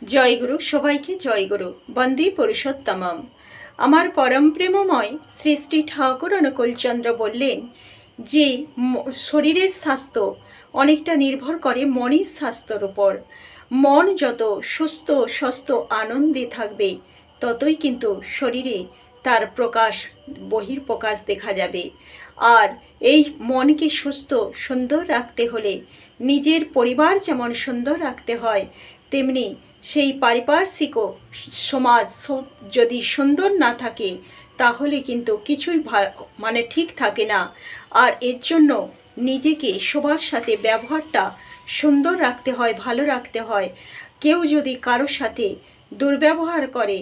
জয়গুরু, সবাইকে জয়গুরু। বন্দে পুরুষোত্তমম। আমার পরম প্রেমময় শ্রী শ্রী ঠাকুর অনুকূলচন্দ্র বললেন যে শরীরের স্বাস্থ্য অনেকটা নির্ভর করে মনের স্বাস্থ্যর উপর। মন যত সুস্থ স্বাস্থ্য আনন্দে থাকবে, ততই কিন্তু শরীরে তার প্রকাশ, বহির্প্রকাশ দেখা যাবে। আর এই মনকে সুস্থ সুন্দর রাখতে হলে নিজের পরিবার যেমন সুন্দর রাখতে হয়, তেমনি সেই পারিপার্শ্বিক সমাজ যদি সুন্দর না থাকে, তাহলে কিন্তু কিছুই ঠিক থাকে না। আর এর জন্য নিজেকে সবার সাথে ব্যবহারটা সুন্দর রাখতে হয়, ভালো রাখতে হয়। কেউ যদি কারোর সাথে দুর্ব্যবহার করে,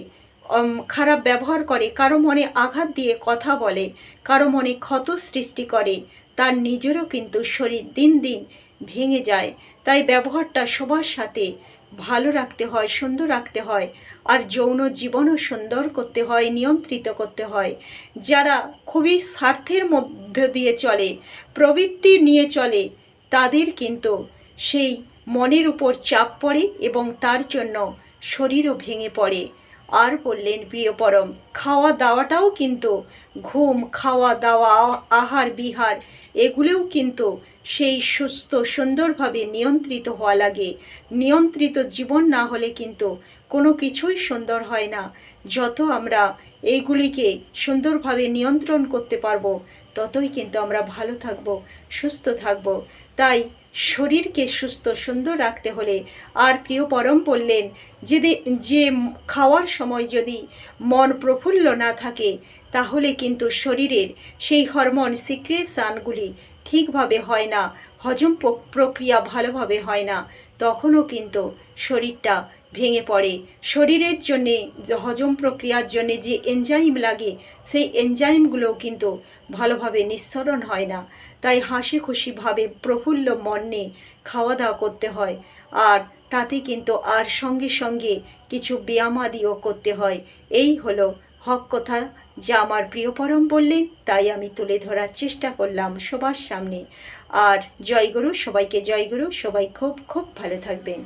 খারাপ ব্যবহার করে, কারো মনে আঘাত দিয়ে কথা বলে, কারো মনে ক্ষত সৃষ্টি করে, তার নিজেরও কিন্তু শরীর দিন দিন ভেঙে যায়। তাই ব্যবহারটা সবার সাথে ভালো রাখতে হয়, সুন্দর রাখতে হয়। আর যৌন জীবনও সুন্দর করতে হয়, নিয়ন্ত্রিত করতে হয়। যারা খুবই স্বার্থের মধ্য দিয়ে চলে, প্রবৃত্তি নিয়ে চলে, তাদের কিন্তু সেই মনের উপর চাপ পড়ে এবং তার জন্য শরীরও ভেঙে পড়ে। আর বললেন প্রিয় পরম, খাওয়া দাওয়াটাও কিন্তু, ঘুম, খাওয়া দাওয়া, আহার বিহার, এগুলোও কিন্তু সেই সুস্থ সুন্দরভাবে নিয়ন্ত্রিত হওয়া লাগে। নিয়ন্ত্রিত জীবন না হলে কিন্তু কোনো কিছুই সুন্দর হয় না। যত আমরা এইগুলিকে সুন্দরভাবে নিয়ন্ত্রণ করতে পারবো, ততই কিন্তু আমরা ভালো থাকবো, সুস্থ থাকবো। তাই শরীরকে সুস্থ সুন্দর রাখতে হলে, আর প্রিয় পরম বললেন যে খাওয়ার সময় যদি মন প্রফুল্ল না থাকে, তাহলে কিন্তু শরীরের সেই হরমোন সিক্রেশনগুলি ঠিকভাবে হয় না, হজম প্রক্রিয়া ভালোভাবে হয় না, তখনও কিন্তু শরীরটা ভেঙে পড়ে। শরীরের জন্যে, হজম প্রক্রিয়ার জন্যে যে এনজাইম লাগে, সেই এনজাইমগুলোও কিন্তু ভালোভাবে নিঃসরণ হয় না। তাই হাসি খুশিভাবে প্রফুল্ল মন নিয়ে খাওয়া দাওয়া করতে হয়। আর তাতে কিন্তু আর সঙ্গে সঙ্গে কিছু ব্যায়ামাদিও করতে হয়। এই হলো হক কথা, যা আমার প্রিয় পরম বললেন, তাই আমি তুলে ধরার চেষ্টা করলাম সবার সামনে। আর জয়গুরু, সবাইকে জয়গুরু, সবাই খুব খুব ভালো থাকবেন।